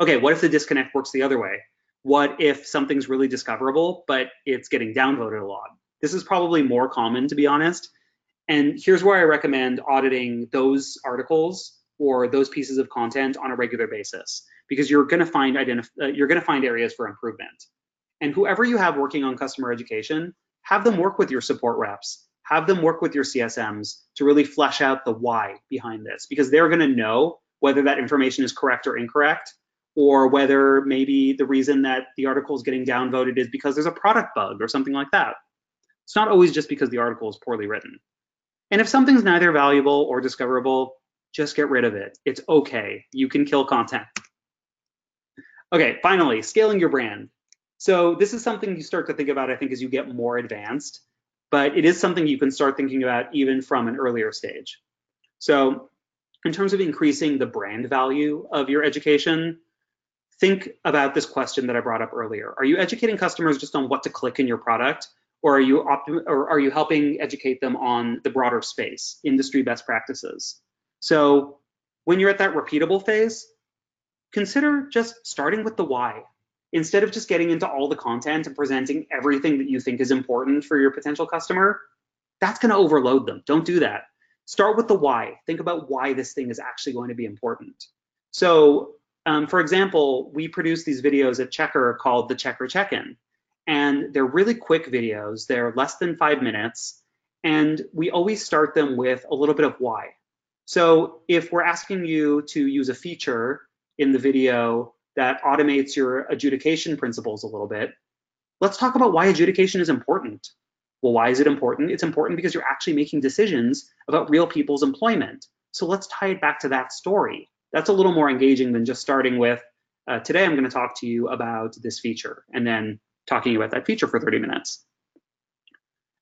Okay, what if the disconnect works the other way? What if something's really discoverable, but it's getting downvoted a lot? This is probably more common, to be honest. And here's where I recommend auditing those articles or those pieces of content on a regular basis, because you're going to find areas for improvement. And whoever you have working on customer education, have them work with your support reps, have them work with your CSMs to really flesh out the why behind this, because they're going to know whether that information is correct or incorrect, or whether maybe the reason that the article is getting downvoted is because there's a product bug or something like that. It's not always just because the article is poorly written. And if something's neither valuable or discoverable, just get rid of it. It's okay. You can kill content. Okay, finally, scaling your brand. So this is something you start to think about, I think, as you get more advanced, but it is something you can start thinking about even from an earlier stage. So in terms of increasing the brand value of your education, think about this question that I brought up earlier. Are you educating customers just on what to click in your product, or are you helping educate them on the broader space, industry best practices? So when you're at that repeatable phase, consider just starting with the why. Instead of just getting into all the content and presenting everything that you think is important for your potential customer, that's going to overload them. Don't do that. Start with the why. Think about why this thing is actually going to be important. So, for example, we produce these videos at Checkr called the Checkr Check-in, and they're really quick videos. They're less than 5 minutes, and we always start them with a little bit of why. So if we're asking you to use a feature in the video that automates your adjudication principles a little bit, let's talk about why adjudication is important. Well, why is it important? It's important because you're actually making decisions about real people's employment. So let's tie it back to that story. That's a little more engaging than just starting with, today I'm going to talk to you about this feature, and then talking about that feature for 30 minutes.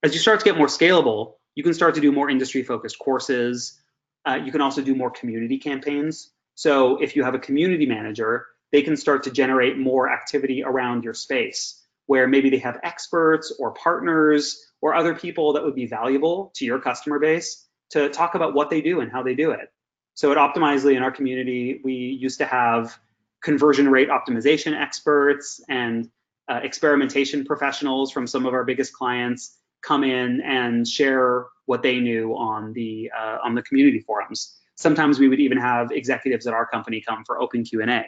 As you start to get more scalable, you can start to do more industry-focused courses. You can also do more community campaigns. So if you have a community manager, they can start to generate more activity around your space, where maybe they have experts or partners or other people that would be valuable to your customer base to talk about what they do and how they do it. So at Optimizely in our community, we used to have conversion rate optimization experts and experimentation professionals from some of our biggest clients come in and share what they knew on the community forums. Sometimes we would even have executives at our company come for open Q&A.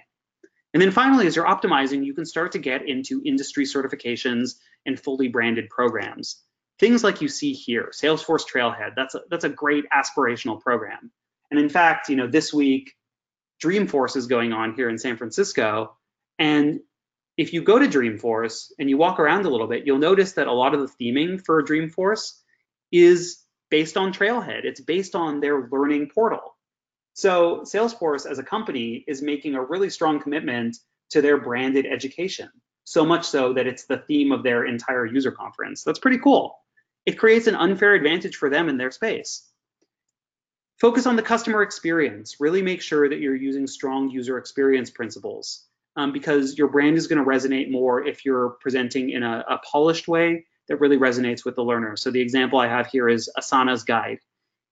And then finally, as you're optimizing, you can start to get into industry certifications and fully branded programs. Things like you see here, Salesforce Trailhead, that's a great aspirational program. And in fact, this week, Dreamforce is going on here in San Francisco. And if you go to Dreamforce and you walk around a little bit, you'll notice that a lot of the theming for Dreamforce is based on Trailhead. It's based on their learning portal. So Salesforce as a company is making a really strong commitment to their branded education, so much so that it's the theme of their entire user conference. That's pretty cool. It creates an unfair advantage for them in their space. Focus on the customer experience. Really make sure that you're using strong user experience principles, because your brand is going to resonate more if you're presenting in a polished way that really resonates with the learner. So the example I have here is Asana's guide.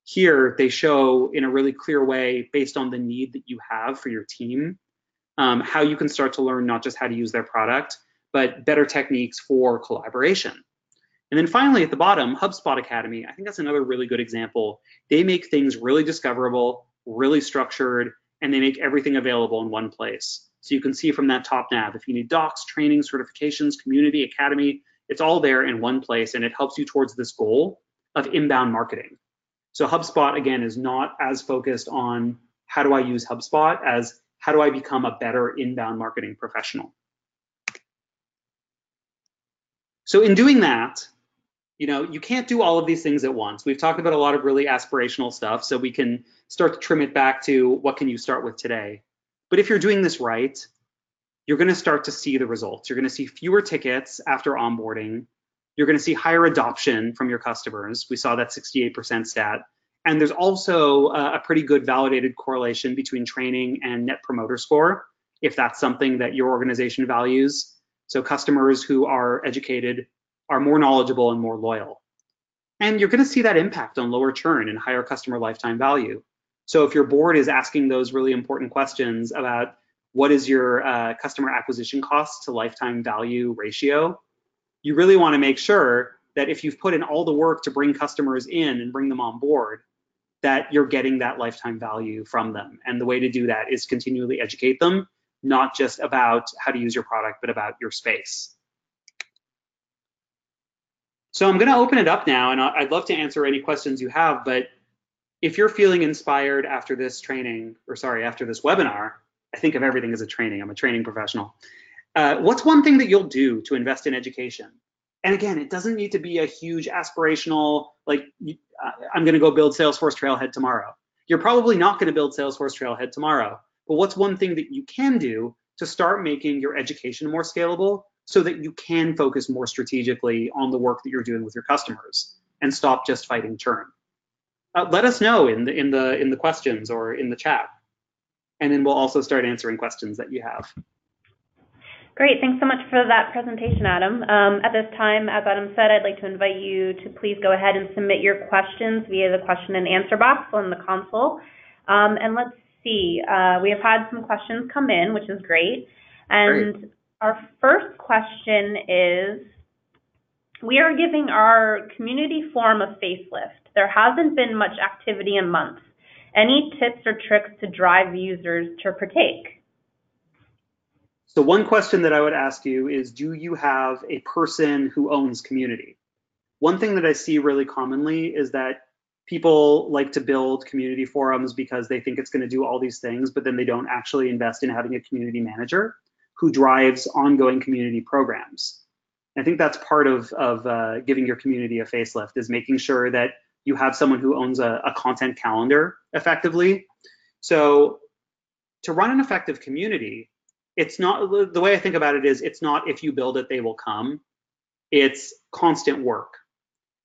Here, they show in a really clear way, based on the need that you have for your team, how you can start to learn not just how to use their product, but better techniques for collaboration. And then finally, at the bottom, HubSpot Academy, I think that's another really good example. They make things really discoverable, really structured, and they make everything available in one place. So you can see from that top nav, if you need docs, training, certifications, community, academy, it's all there in one place, and it helps you towards this goal of inbound marketing. So HubSpot, again, is not as focused on how do I use HubSpot as how do I become a better inbound marketing professional. So in doing that, you can't do all of these things at once. We've talked about a lot of really aspirational stuff, so we can start to trim it back to what can you start with today. But if you're doing this right, you're going to start to see the results. You're going to see fewer tickets after onboarding. You're going to see higher adoption from your customers. We saw that 68% stat. And there's also a pretty good validated correlation between training and net promoter score, if that's something that your organization values. So customers who are educated are more knowledgeable and more loyal. And you're going to see that impact on lower churn and higher customer lifetime value. So if your board is asking those really important questions about what is your customer acquisition cost to lifetime value ratio, you really want to make sure that if you've put in all the work to bring customers in and bring them on board, that you're getting that lifetime value from them. And the way to do that is continually educate them, not just about how to use your product, but about your space. So I'm going to open it up now, and I'd love to answer any questions you have, but if you're feeling inspired after this training, or sorry, after this webinar, I think of everything as a training. I'm a training professional. What's one thing that you'll do to invest in education? And again, it doesn't need to be a huge aspirational, like, I'm going to go build Salesforce Trailhead tomorrow. You're probably not going to build Salesforce Trailhead tomorrow, but what's one thing that you can do to start making your education more scalable so that you can focus more strategically on the work that you're doing with your customers and stop just fighting churn? Let us know in the questions or in the chat, and then we'll also start answering questions that you have. Great, thanks so much for that presentation, Adam. At this time, as Adam said, I'd like to invite you to please go ahead and submit your questions via the question and answer box on the console. And let's see, we have had some questions come in, which is great. And great. Our first question is, we are giving our community forum a facelift. There hasn't been much activity in months. Any tips or tricks to drive users to partake? So one question that I would ask you is, do you have a person who owns community? One thing that I see really commonly is that people like to build community forums because they think it's going to do all these things, but then they don't actually invest in having a community manager who drives ongoing community programs. I think that's part of giving your community a facelift, is making sure that you have someone who owns a content calendar effectively. So to run an effective community, it's not, the way I think about it is, it's not if you build it, they will come. It's constant work.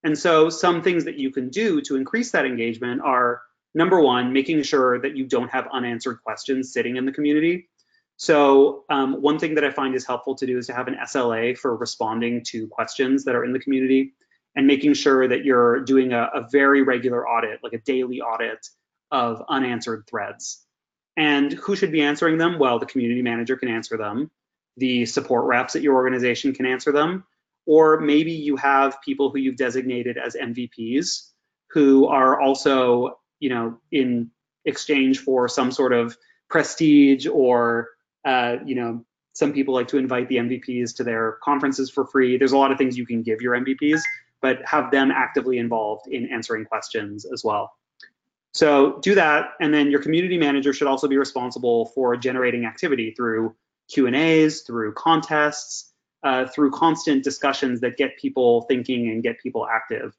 And so some things that you can do to increase that engagement are, number one, making sure that you don't have unanswered questions sitting in the community. So one thing that I find is helpful to do is to have an SLA for responding to questions that are in the community, and making sure that you're doing a very regular audit, like a daily audit of unanswered threads. And who should be answering them? Well, the community manager can answer them. The support reps at your organization can answer them. Or maybe you have people who you've designated as MVPs who are also, in exchange for some sort of prestige, or, some people like to invite the MVPs to their conferences for free. There's a lot of things you can give your MVPs, but have them actively involved in answering questions as well. So do that, and then your community manager should also be responsible for generating activity through Q&As, through contests, through constant discussions that get people thinking and get people active.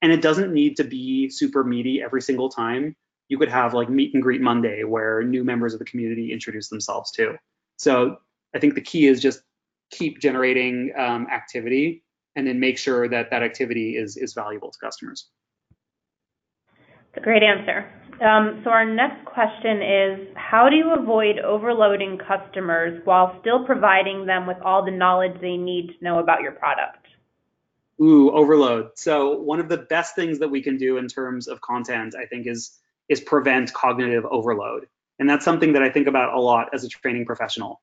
And it doesn't need to be super meaty every single time. You could have like Meet and Greet Monday, where new members of the community introduce themselves too. So I think the key is just keep generating activity, and then make sure that that activity is valuable to customers. That's a great answer. So our next question is, how do you avoid overloading customers while still providing them with all the knowledge they need to know about your product? Ooh, overload. So one of the best things that we can do in terms of content, I think, is prevent cognitive overload. And that's something that I think about a lot as a training professional.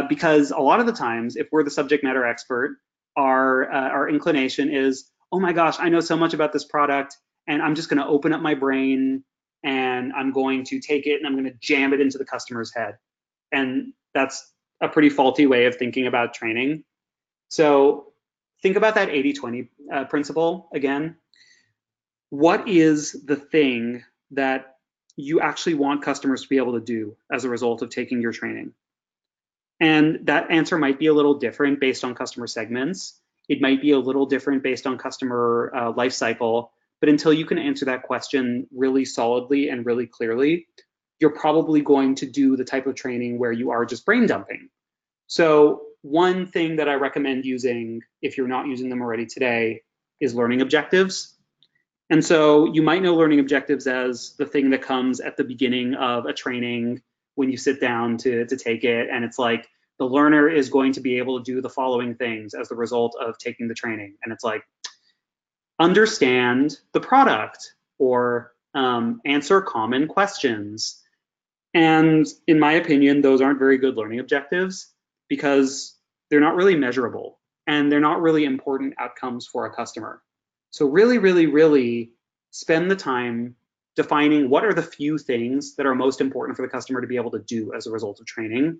Because a lot of the times, if we're the subject matter expert, our inclination is, oh my gosh, I know so much about this product, and I'm just going to open up my brain and I'm going to take it and I'm going to jam it into the customer's head. And that's a pretty faulty way of thinking about training. So think about that 80-20 principle again. What is the thing that you actually want customers to be able to do as a result of taking your training? And that answer might be a little different based on customer segments. It might be a little different based on customer life cycle. But until you can answer that question really solidly and really clearly, you're probably going to do the type of training where you are just brain dumping. So one thing that I recommend using, if you're not using them already today, is learning objectives. And so you might know learning objectives as the thing that comes at the beginning of a training when you sit down to take it. And it's like, the learner is going to be able to do the following things as the result of taking the training. And it's like, understand the product, or answer common questions. And in my opinion, those aren't very good learning objectives because they're not really measurable and they're not really important outcomes for a customer. So really, really, really spend the time defining what are the few things that are most important for the customer to be able to do as a result of training,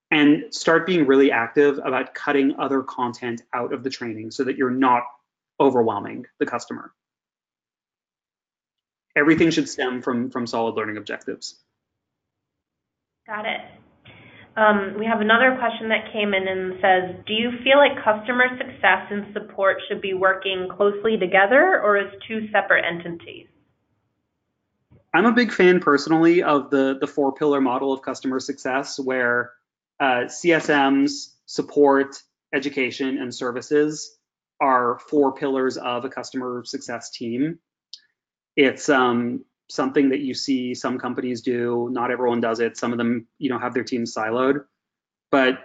and start being really active about cutting other content out of the training so that you're not overwhelming the customer. Everything should stem from solid learning objectives. Got it. We have another question that came in and says, do you feel like customer success and support should be working closely together or as two separate entities? I'm a big fan personally of the 4-pillar model of customer success, where CSMs, support, education, and services are 4 pillars of a customer success team. It's something that you see some companies do. Not everyone does it. Some of them, have their teams siloed. But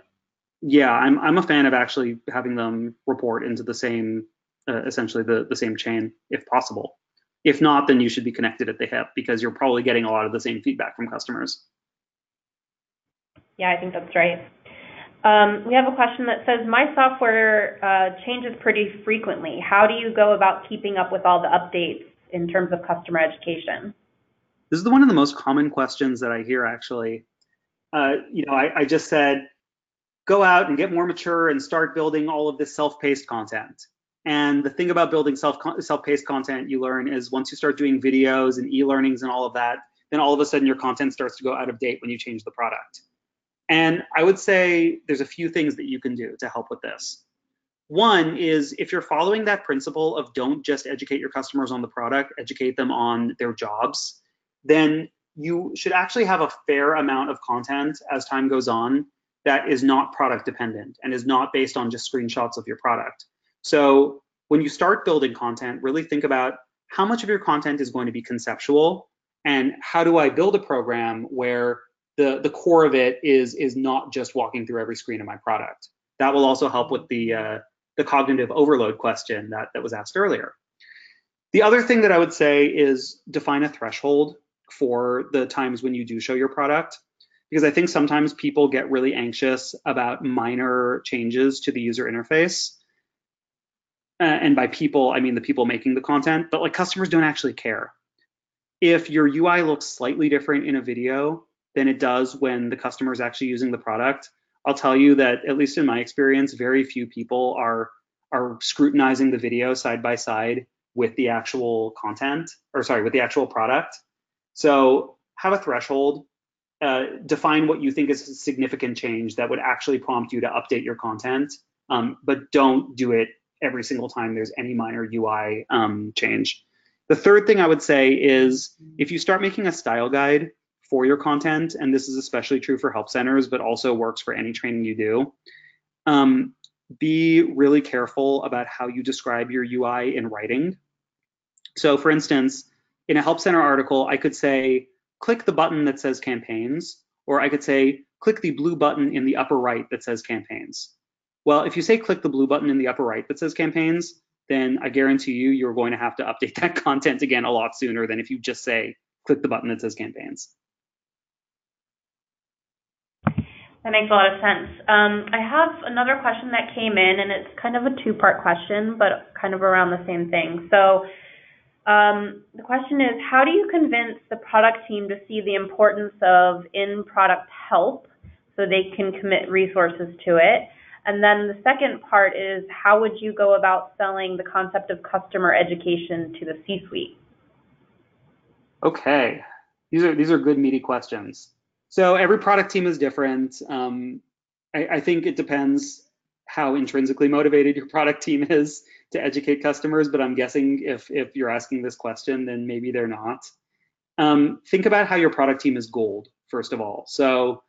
yeah, I'm a fan of actually having them report into the same, essentially the same chain, if possible. If not, then you should be connected at the hip because you're probably getting a lot of the same feedback from customers. Yeah, I think that's right. We have a question that says, my software changes pretty frequently. How do you go about keeping up with all the updates in terms of customer education? This is one of the most common questions that I hear, actually. I just said, go out and get more mature and start building all of this self-paced content. And the thing about building self-paced content you learn is once you start doing videos and e-learnings and all of that, then all of a sudden your content starts to go out of date when you change the product. And I would say there's a few things that you can do to help with this. One is, if you're following that principle of don't just educate your customers on the product, educate them on their jobs, then you should actually have a fair amount of content as time goes on that is not product dependent and is not based on just screenshots of your product. So when you start building content, really think about how much of your content is going to be conceptual, and how do I build a program where the core of it is not just walking through every screen of my product. That will also help with the cognitive overload question that was asked earlier. The other thing that I would say is define a threshold for the times when you do show your product, because I think sometimes people get really anxious about minor changes to the user interface. And by people, I mean the people making the content, but like customers don't actually care. If your UI looks slightly different in a video than it does when the customer is actually using the product, I'll tell you that, at least in my experience, very few people are scrutinizing the video side by side with the actual content, or sorry, with the actual product. So have a threshold, define what you think is a significant change that would actually prompt you to update your content, but don't do it every single time there's any minor UI change. The third thing I would say is, if you start making a style guide for your content, and this is especially true for help centers, but also works for any training you do, be really careful about how you describe your UI in writing. So for instance, in a help center article, I could say, click the button that says campaigns, or I could say, click the blue button in the upper right that says campaigns. Well, if you say click the blue button in the upper right that says campaigns, then I guarantee you, you're going to have to update that content again a lot sooner than if you just say click the button that says campaigns. That makes a lot of sense. I have another question that came in, and it's kind of a two-part question, but kind of around the same thing. So the question is, how do you convince the product team to see the importance of in-product help so they can commit resources to it? And then the second part is, how would you go about selling the concept of customer education to the C-suite? Okay, these are good meaty questions. So every product team is different. I think it depends how intrinsically motivated your product team is to educate customers, but I'm guessing if you're asking this question, then maybe they're not. Think about how your product team is goaled, first of all. So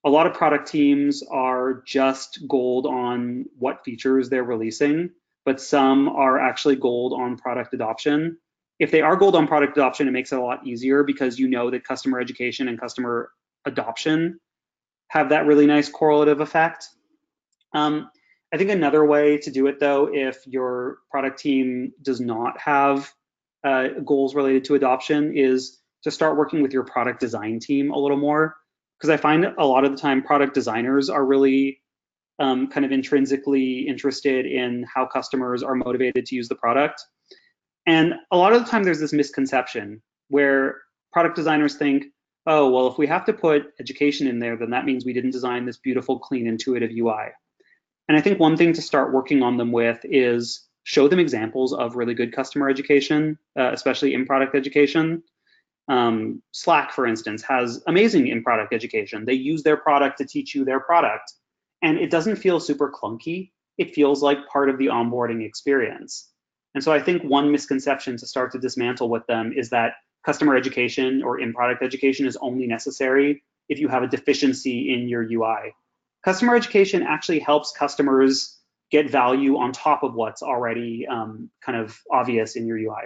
A lot of product teams are just gold on what features they're releasing, but some are actually gold on product adoption. If they are gold on product adoption, it makes it a lot easier because you know that customer education and customer adoption have that really nice correlative effect. I think another way to do it, though, if your product team does not have goals related to adoption, is to start working with your product design team a little more. Because I find a lot of the time product designers are really kind of intrinsically interested in how customers are motivated to use the product. And a lot of the time there's this misconception where product designers think, oh, well, if we have to put education in there, then that means we didn't design this beautiful, clean, intuitive UI. And I think one thing to start working on them with is show them examples of really good customer education, especially in product education. Slack, for instance, has amazing in product education. They use their product to teach you their product. And it doesn't feel super clunky. It feels like part of the onboarding experience. And so I think one misconception to start to dismantle with them is that customer education or in product education is only necessary if you have a deficiency in your UI. Customer education actually helps customers get value on top of what's already kind of obvious in your UI.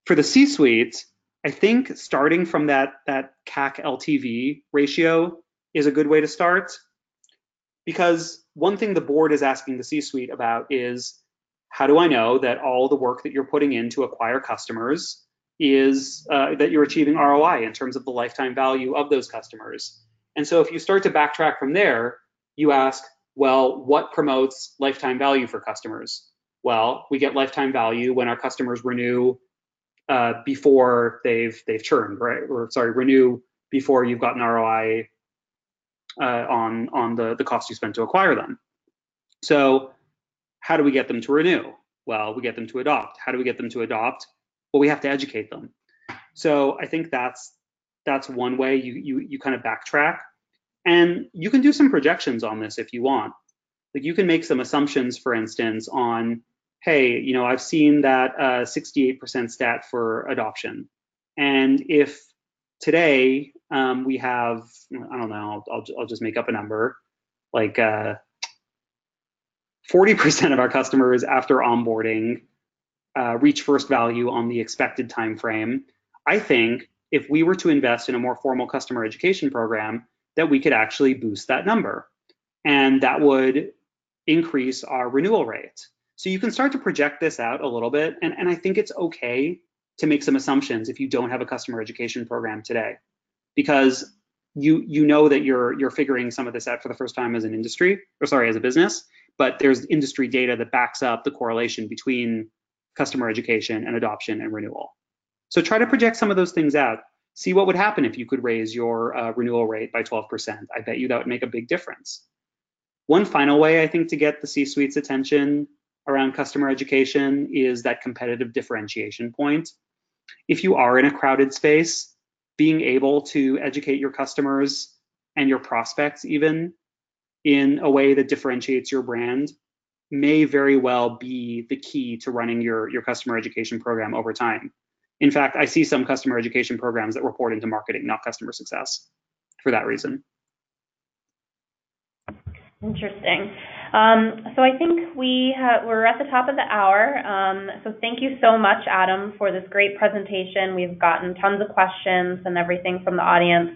For the C-suite, I think starting from that CAC LTV ratio is a good way to start, because one thing the board is asking the C-suite about is, how do I know that all the work that you're putting in to acquire customers is that you're achieving ROI in terms of the lifetime value of those customers? And so if you start to backtrack from there, you ask, well, what promotes lifetime value for customers? Well, we get lifetime value when our customers renew before they've churned, right? Or sorry, renew before you've gotten ROI on the cost you spent to acquire them. So how do we get them to renew? Well, we get them to adopt. How do we get them to adopt? Well, we have to educate them. So I think that's one way you kind of backtrack. And you can do some projections on this if you want. Like you can make some assumptions, for instance, on, hey, you know, I've seen that 68% stat for adoption. And if today we have, I don't know, I'll just make up a number, like 40% of our customers after onboarding reach first value on the expected time frame. I think if we were to invest in a more formal customer education program, that we could actually boost that number. And that would increase our renewal rate. So you can start to project this out a little bit. And I think it's okay to make some assumptions if you don't have a customer education program today, because you know that you're figuring some of this out for the first time as an industry, or sorry, as a business, but there's industry data that backs up the correlation between customer education and adoption and renewal. So try to project some of those things out. See what would happen if you could raise your renewal rate by 12%. I bet you that would make a big difference. One final way, I think, to get the C-suite's attention around customer education is that competitive differentiation point. If you are in a crowded space, being able to educate your customers and your prospects even in a way that differentiates your brand may very well be the key to running your customer education program over time. In fact, I see some customer education programs that report into marketing, not customer success, for that reason. Interesting. So I think we're at the top of the hour. So thank you so much, Adam, for this great presentation. We've gotten tons of questions and everything from the audience.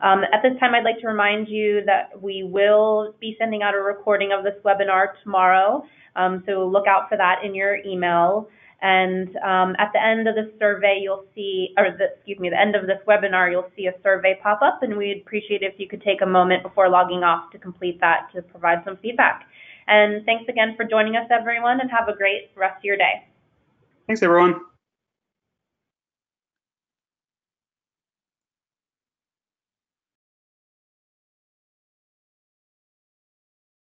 At this time, I'd like to remind you that we will be sending out a recording of this webinar tomorrow. So look out for that in your email. And at the end of this survey, you'll see, the end of this webinar, you'll see a survey pop up, and we'd appreciate it if you could take a moment before logging off to complete that to provide some feedback. And thanks again for joining us, everyone, and have a great rest of your day. Thanks, everyone.